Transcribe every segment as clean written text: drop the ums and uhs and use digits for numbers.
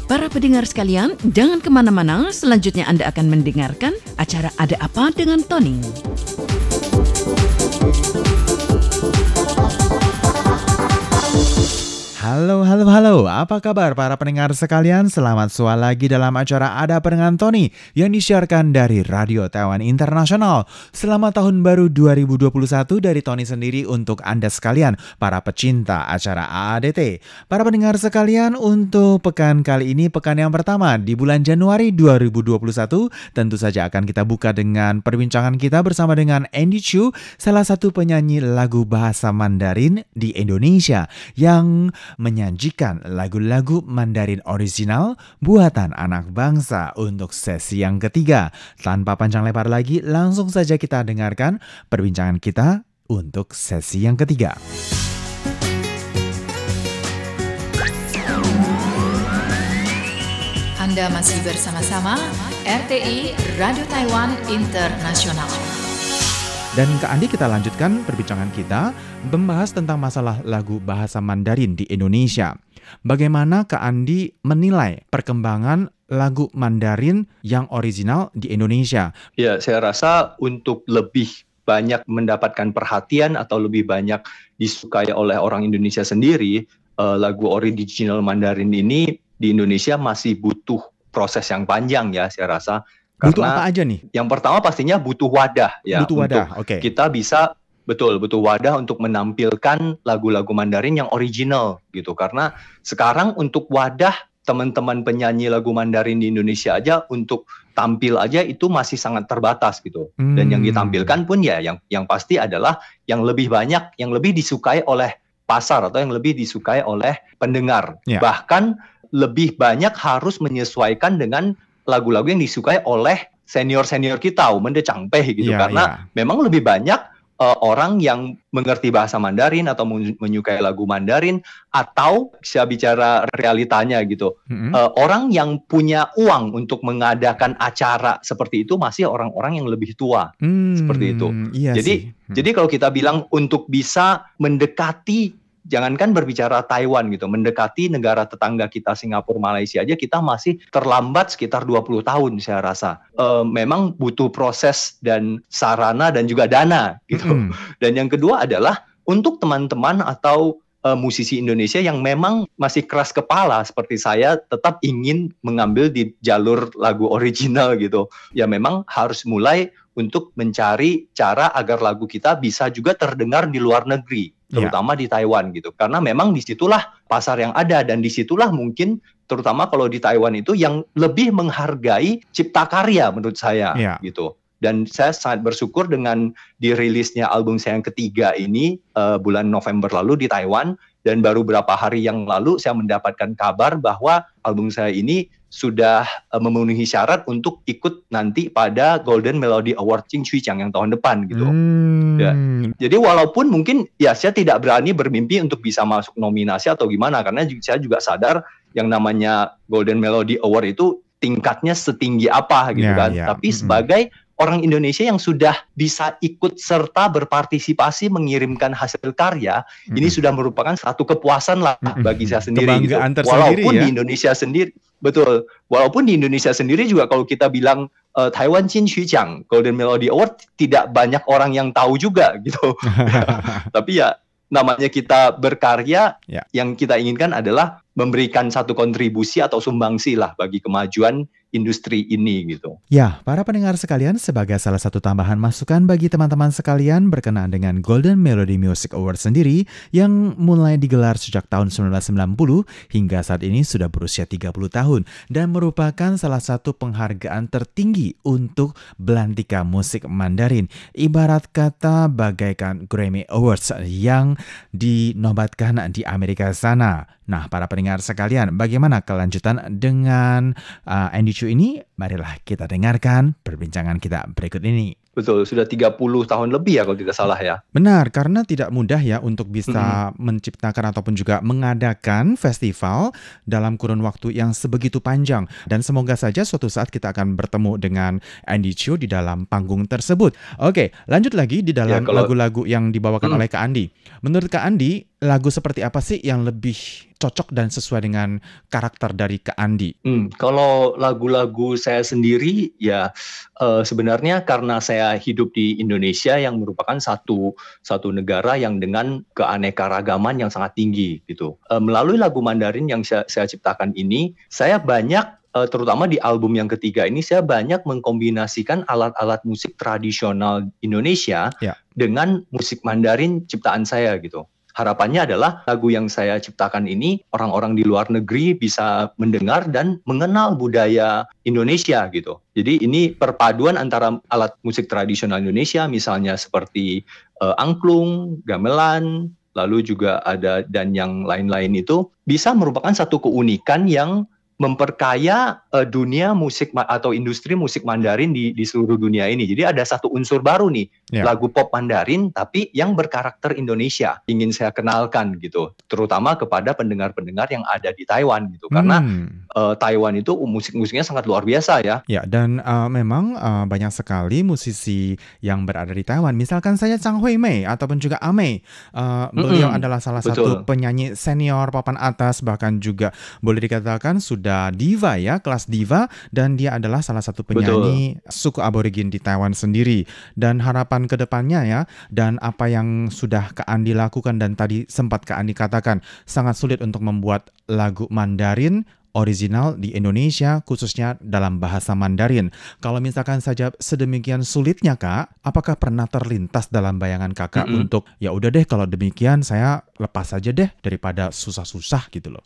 Para pendengar sekalian, jangan kemana-mana, selanjutnya Anda akan mendengarkan acara Ada Apa dengan Tony. Halo, apa kabar para pendengar sekalian? Selamat sua lagi dalam acara Ada Apa dengan Tony yang disiarkan dari Radio Taiwan Internasional. Selamat tahun baru 2021 dari Tony sendiri untuk Anda sekalian, para pecinta acara AADT. Para pendengar sekalian, untuk pekan kali ini, pekan yang pertama di bulan Januari 2021, tentu saja akan kita buka dengan perbincangan kita bersama dengan Andy Chu, salah satu penyanyi lagu bahasa Mandarin di Indonesia yang menyajikan lagu-lagu Mandarin original buatan anak bangsa untuk sesi yang ketiga. Tanpa panjang lebar lagi, langsung saja kita dengarkan perbincangan kita untuk sesi yang ketiga. Anda masih bersama-sama RTI Radio Taiwan Internasional. Dan Kak Andi, kita lanjutkan perbincangan kita membahas tentang masalah lagu bahasa Mandarin di Indonesia. Bagaimana Kak Andi menilai perkembangan lagu Mandarin yang original di Indonesia? Ya, saya rasa untuk lebih banyak mendapatkan perhatian atau lebih banyak disukai oleh orang Indonesia sendiri, lagu original Mandarin ini di Indonesia masih butuh proses yang panjang ya, saya rasa. Butuh Karena apa aja nih? yang pertama pastinya butuh wadah ya. Butuh wadah, oke. Kita bisa butuh wadah untuk menampilkan lagu-lagu Mandarin yang original gitu. Karena sekarang untuk wadah teman-teman penyanyi lagu Mandarin di Indonesia aja untuk tampil aja itu masih sangat terbatas gitu. Dan yang ditampilkan pun ya yang pasti adalah yang lebih banyak, yang lebih disukai oleh pasar atau yang lebih disukai oleh pendengar. Ya. Bahkan lebih banyak harus menyesuaikan dengan lagu-lagu yang disukai oleh senior-senior kita, Umende Changpeh gitu. Karena memang lebih banyak orang yang mengerti bahasa Mandarin atau menyukai lagu Mandarin, atau saya bicara realitanya gitu. Orang yang punya uang untuk mengadakan acara seperti itu masih orang-orang yang lebih tua. Seperti itu. Iya jadi kalau kita bilang untuk bisa mendekati, jangankan berbicara Taiwan gitu, mendekati negara tetangga kita Singapura, Malaysia aja kita masih terlambat sekitar 20 tahun saya rasa. Memang butuh proses dan sarana dan juga dana gitu. Dan yang kedua adalah untuk teman-teman atau musisi Indonesia yang memang masih keras kepala seperti saya, tetap ingin mengambil di jalur lagu original gitu. Ya memang harus mulai untuk mencari cara agar lagu kita bisa juga terdengar di luar negeri, terutama di Taiwan gitu. Karena memang disitulah pasar yang ada, dan disitulah mungkin terutama kalau di Taiwan itu yang lebih menghargai cipta karya menurut saya gitu. Dan saya sangat bersyukur dengan dirilisnya album saya yang ketiga ini bulan November lalu di Taiwan, dan baru beberapa hari yang lalu saya mendapatkan kabar bahwa album saya ini sudah memenuhi syarat untuk ikut nanti pada Golden Melody Award Chin Chui Chang yang tahun depan gitu. Ya. Jadi walaupun mungkin ya saya tidak berani bermimpi untuk bisa masuk nominasi atau gimana, karena saya juga sadar yang namanya Golden Melody Award itu tingkatnya setinggi apa gitu kan. Tapi sebagai orang Indonesia yang sudah bisa ikut serta berpartisipasi mengirimkan hasil karya, ini sudah merupakan satu kepuasan lah bagi saya sendiri gitu. Walaupun di Indonesia sendiri, betul. Walaupun di Indonesia sendiri juga kalau kita bilang Taiwan Chin Chui Chang, Golden Melody Award, tidak banyak orang yang tahu juga gitu. Tapi ya namanya kita berkarya, yang kita inginkan adalah memberikan satu kontribusi atau sumbangsi lah bagi kemajuan industri ini gitu. Ya, para pendengar sekalian, sebagai salah satu tambahan masukan bagi teman-teman sekalian berkenaan dengan Golden Melody Music Award sendiri yang mulai digelar sejak tahun 1990 hingga saat ini sudah berusia 30 tahun dan merupakan salah satu penghargaan tertinggi untuk belantika musik Mandarin. Ibarat kata bagaikan Grammy Awards yang dinobatkan di Amerika sana. Nah, para pendengar sekalian, bagaimana kelanjutan dengan Andy Chu ini? Marilah kita dengarkan perbincangan kita berikut ini. Betul, sudah 30 tahun lebih ya kalau tidak salah ya. Benar, karena tidak mudah ya untuk bisa menciptakan ataupun juga mengadakan festival dalam kurun waktu yang sebegitu panjang. Dan semoga saja suatu saat kita akan bertemu dengan Andy Chio di dalam panggung tersebut. Oke, lanjut lagi di dalam lagu-lagu yang dibawakan oleh Kak Andi. Menurut Kak Andi, lagu seperti apa sih yang lebih cocok dan sesuai dengan karakter dari Kak Andi? Kalau lagu-lagu saya sendiri ya sebenarnya karena saya hidup di Indonesia yang merupakan satu negara yang dengan keanekaragaman yang sangat tinggi gitu. Melalui lagu Mandarin yang saya ciptakan ini, saya banyak terutama di album yang ketiga ini saya banyak mengkombinasikan alat-alat musik tradisional Indonesia dengan musik Mandarin ciptaan saya gitu. Harapannya adalah lagu yang saya ciptakan ini orang-orang di luar negeri bisa mendengar dan mengenal budaya Indonesia gitu. Jadi ini perpaduan antara alat musik tradisional Indonesia misalnya seperti angklung, gamelan, lalu juga ada dan yang lain-lain itu bisa merupakan satu keunikan yang memperkaya dunia musik atau industri musik Mandarin di seluruh dunia ini. Jadi ada satu unsur baru nih, lagu pop Mandarin tapi yang berkarakter Indonesia. Ingin saya kenalkan gitu, terutama kepada pendengar-pendengar yang ada di Taiwan gitu. Karena Taiwan itu musik-musiknya sangat luar biasa ya. Ya, dan memang banyak sekali musisi yang berada di Taiwan. Misalkan saja Zhang Huimei ataupun juga Amei. Beliau adalah salah satu penyanyi senior papan atas, bahkan juga boleh dikatakan sudah diva ya, kelas diva, dan dia adalah salah satu penyanyi suku aborigin di Taiwan sendiri. Dan harapan ke depannya ya, dan apa yang sudah Kak Andi lakukan dan tadi sempat Kak Andi katakan sangat sulit untuk membuat lagu Mandarin original di Indonesia, khususnya dalam bahasa Mandarin. Kalau misalkan saja sedemikian sulitnya Kak, apakah pernah terlintas dalam bayangan Kakak untuk ya udah deh kalau demikian saya lepas aja deh daripada susah-susah gitu loh?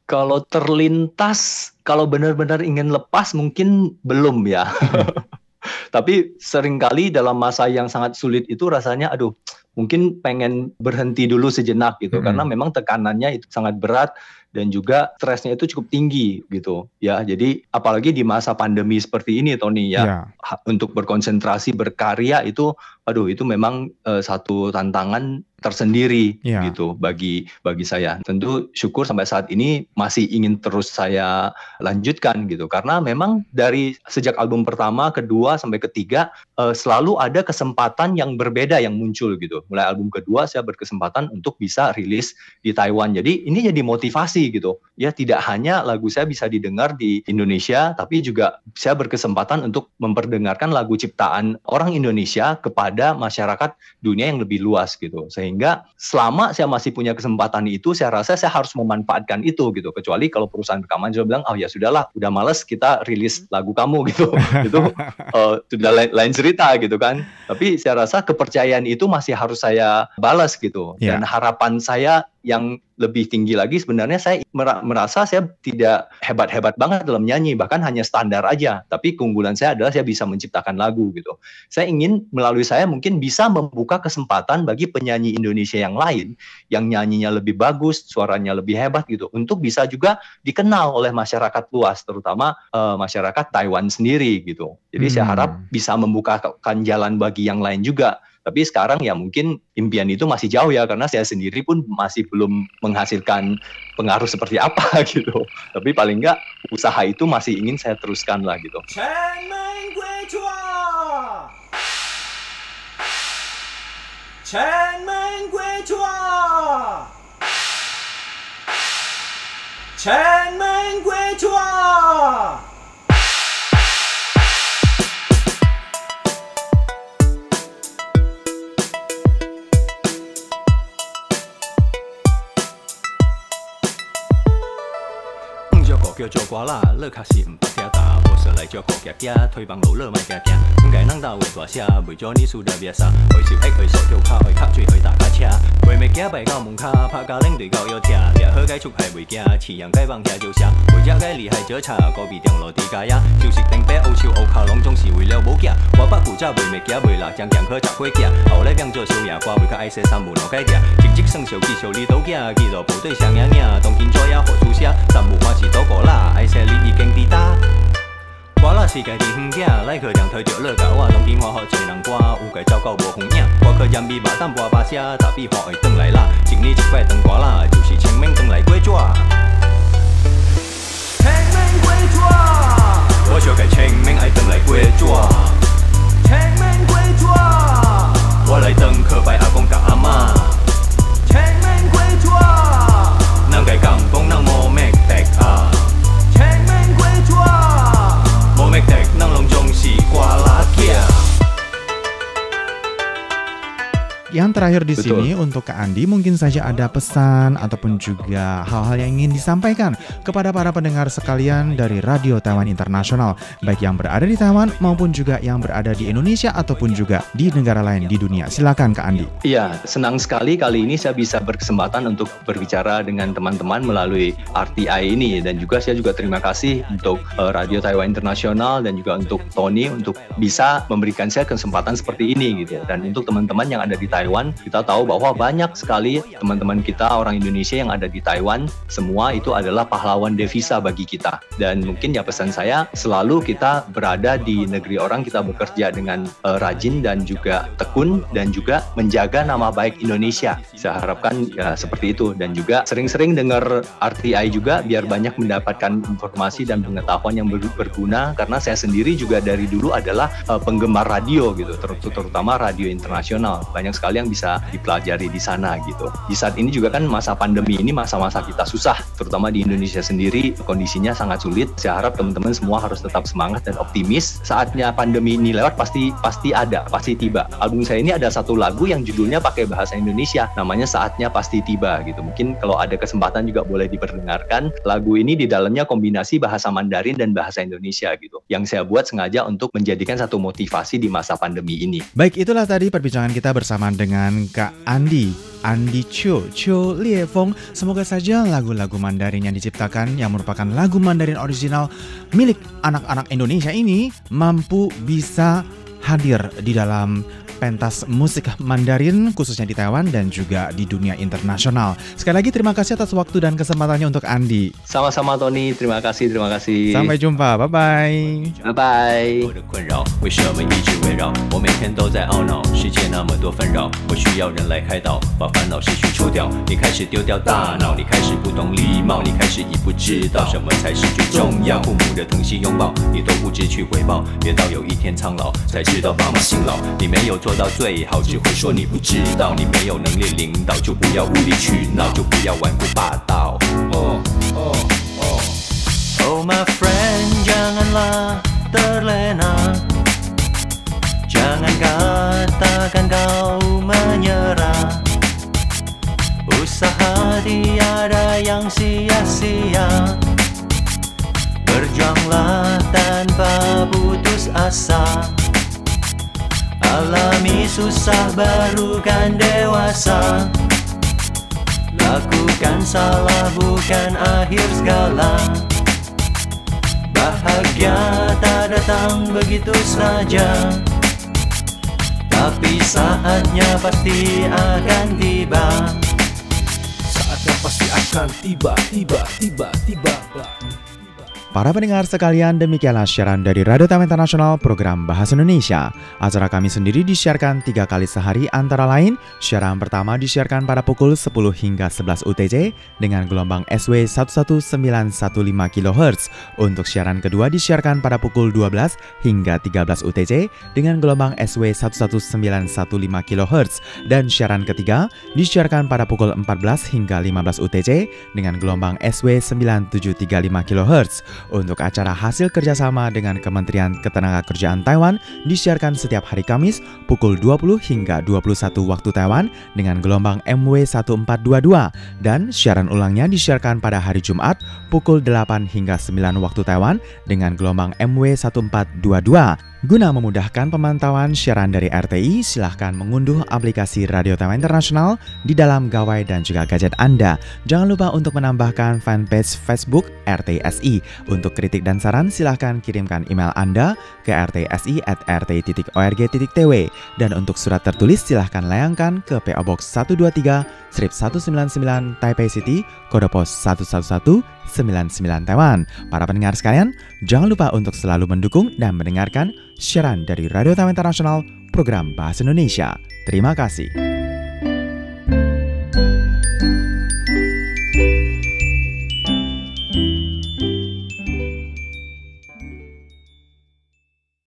Kalau terlintas, kalau benar-benar ingin lepas mungkin belum ya. Tapi seringkali dalam masa yang sangat sulit itu rasanya mungkin pengen berhenti dulu sejenak gitu, karena memang tekanannya itu sangat berat dan juga stresnya itu cukup tinggi gitu ya. Jadi apalagi di masa pandemi seperti ini Tony ya, untuk berkonsentrasi berkarya itu itu memang satu tantangan tersendiri gitu bagi saya. Tentu syukur sampai saat ini masih ingin terus saya lanjutkan gitu, karena memang dari sejak album pertama, kedua sampai ketiga selalu ada kesempatan yang berbeda yang muncul gitu. Mulai album kedua saya berkesempatan untuk bisa rilis di Taiwan. Jadi ini jadi motivasi gitu ya, tidak hanya lagu saya bisa didengar di Indonesia, tapi juga saya berkesempatan untuk memperdengarkan lagu ciptaan orang Indonesia kepada masyarakat dunia yang lebih luas gitu. Sehingga selama saya masih punya kesempatan itu, saya rasa saya harus memanfaatkan itu gitu. Kecuali kalau perusahaan rekaman juga bilang, ya sudahlah, udah males kita rilis lagu kamu gitu. Itu sudah lain cerita gitu kan. Tapi saya rasa kepercayaan itu masih harus saya balas gitu. Dan harapan saya yang lebih tinggi lagi, sebenarnya saya merasa saya tidak hebat-hebat banget dalam nyanyi, bahkan hanya standar aja. Tapi keunggulan saya adalah saya bisa menciptakan lagu gitu. Saya ingin melalui saya mungkin bisa membuka kesempatan bagi penyanyi Indonesia yang lain yang nyanyinya lebih bagus, suaranya lebih hebat gitu, untuk bisa juga dikenal oleh masyarakat luas, terutama masyarakat Taiwan sendiri gitu. Jadi saya harap bisa membukakan jalan bagi yang lain juga. Tapi sekarang ya mungkin impian itu masih jauh ya, karena saya sendiri pun masih belum menghasilkan pengaruh seperti apa gitu. Tapi paling enggak usaha itu masih ingin saya teruskan lah gitu.叫做歌啦，乐卡是唔捌聽打，無說來叫個夾夾，推幫老樂賣夾夾，唔該能到為大聲，為咗你輸得別殺，為少愛為傻跳卡，為卡最去大家車，為未驚敗到門卡，拍架領隊夠要聽，掠好解速係為驚，似人解放聽就聲，為隻解厲害咗查，個別定落地界呀，照食定啤歐超歐卡朗總是為了冇驚，我不負責為未驚為辣將強可集會驚，後來變做小野瓜為個愛寫三無腦改掉，直接生小技巧你都驚，記到部隊上癮癮，當見咗也何處聲，三無話是多個啦，愛寫你已經抵達。我若是家己远囝，来课堂推着乐教我，当天我好做人歌，有该照到无风影。我课盐味肉蛋半巴车，大比花会转来啦，一年一摆当歌啦，就是清明转来过纸。清明过纸，我小该清明爱转来过纸。清明过纸，我来当课拜阿公甲阿嬷。清明过纸，人该讲讲人无灭敌啊。清明过纸，无灭敌人拢总是歌拉囝。Yang terakhir di sini untuk Kak Andi, mungkin saja ada pesan ataupun juga hal-hal yang ingin disampaikan kepada para pendengar sekalian dari Radio Taiwan Internasional, baik yang berada di Taiwan maupun juga yang berada di Indonesia ataupun juga di negara lain di dunia. Silakan Kak Andi. Iya, senang sekali kali ini saya bisa berkesempatan untuk berbicara dengan teman-teman melalui RTI ini, dan juga saya juga terima kasih untuk Radio Taiwan Internasional dan juga untuk Tony untuk bisa memberikan saya kesempatan seperti ini gitu. Dan untuk teman-teman yang ada di Taiwan, kita tahu bahwa banyak sekali teman-teman kita orang Indonesia yang ada di Taiwan, semua itu adalah pahlawan devisa bagi kita. Dan mungkin ya pesan saya, selalu kita berada di negeri orang, kita bekerja dengan rajin dan juga tekun dan juga menjaga nama baik Indonesia. Saya harapkan ya seperti itu, dan juga sering-sering dengar RTI juga biar banyak mendapatkan informasi dan pengetahuan yang berguna, karena saya sendiri juga dari dulu adalah penggemar radio gitu, terutama radio internasional. Banyak sekali yang bisa dipelajari di sana gitu. Di saat ini juga kan masa pandemi ini masa-masa kita susah, terutama di Indonesia sendiri kondisinya sangat sulit. Saya harap teman-teman semua harus tetap semangat dan optimis. Saatnya pandemi ini lewat pasti tiba. Album saya ini ada satu lagu yang judulnya pakai bahasa Indonesia, namanya Saatnya Pasti Tiba gitu. Mungkin kalau ada kesempatan juga boleh diperdengarkan. Lagu ini di dalamnya kombinasi bahasa Mandarin dan bahasa Indonesia gitu, yang saya buat sengaja untuk menjadikan satu motivasi di masa pandemi ini. Baik, itulah tadi perbincangan kita bersama dengan Kak Andi Chiu Lie Fong. Semoga saja lagu-lagu Mandarin yang diciptakan yang merupakan lagu Mandarin original milik anak-anak Indonesia ini mampu bisa hadir di dalam pentas musik Mandarin khususnya di Taiwan dan juga di dunia internasional. Sekali lagi terima kasih atas waktu dan kesempatannya untuk Andi. Sama-sama Tony, terima kasih. Sampai jumpa, bye-bye. Bye-bye. 我的困扰为什么一直围绕我，每天都在懊恼，世界那么多纷扰，我需要人来开导，把烦恼思绪抽掉。你开始丢掉大脑，你开始不懂礼貌，你开始已不知道什么才是最重要。父母的疼惜拥抱，你都不知去回报，别到有一天苍老才知道爸妈辛劳。你没有做到最好，只会说你不知道。你没有能力领导，就不要无理取闹，就不要顽固霸道。Oh my friend, janganlah terlena, jangan katakan kau menyerah. Usaha tiada yang sia-sia, berjuanglah tanpa putus asa. Alami susah baru kan dewasa. Lakukan salah bukan akhir segala. Bahagia tak datang begitu saja, tapi saatnya pasti akan tiba. Saatnya pasti akan tiba. Para pendengar sekalian, demikianlah siaran dari Radio Taiwan Internasional program Bahasa Indonesia. Acara kami sendiri disiarkan 3 kali sehari, antara lain siaran pertama disiarkan pada pukul 10 hingga 11 UTC dengan gelombang SW 11915 kHz. Untuk siaran kedua disiarkan pada pukul 12 hingga 13 UTC dengan gelombang SW 11915 kHz. Dan siaran ketiga disiarkan pada pukul 14 hingga 15 UTC dengan gelombang SW 9735 kHz. Untuk acara hasil kerjasama dengan Kementerian Ketenagakerjaan Taiwan disiarkan setiap hari Kamis pukul 20 hingga 21 waktu Taiwan dengan gelombang MW 1422, dan siaran ulangnya disiarkan pada hari Jumat pukul 8 hingga 9 waktu Taiwan dengan gelombang MW 1422. Guna memudahkan pemantauan siaran dari RTI, silahkan mengunduh aplikasi Radio Taiwan Internasional di dalam gawai dan juga gadget Anda. Jangan lupa untuk menambahkan fanpage Facebook RTSI. Untuk kritik dan saran, silahkan kirimkan email Anda ke rtsi@rti.org.tw. Dan untuk surat tertulis, silahkan layangkan ke PO Box 123, strip 199 Taipei City, kode pos 11199 Taiwan. Para pendengar sekalian, jangan lupa untuk selalu mendukung dan mendengarkan siaran dari Radio Taiwan Internasional, program Bahasa Indonesia. Terima kasih.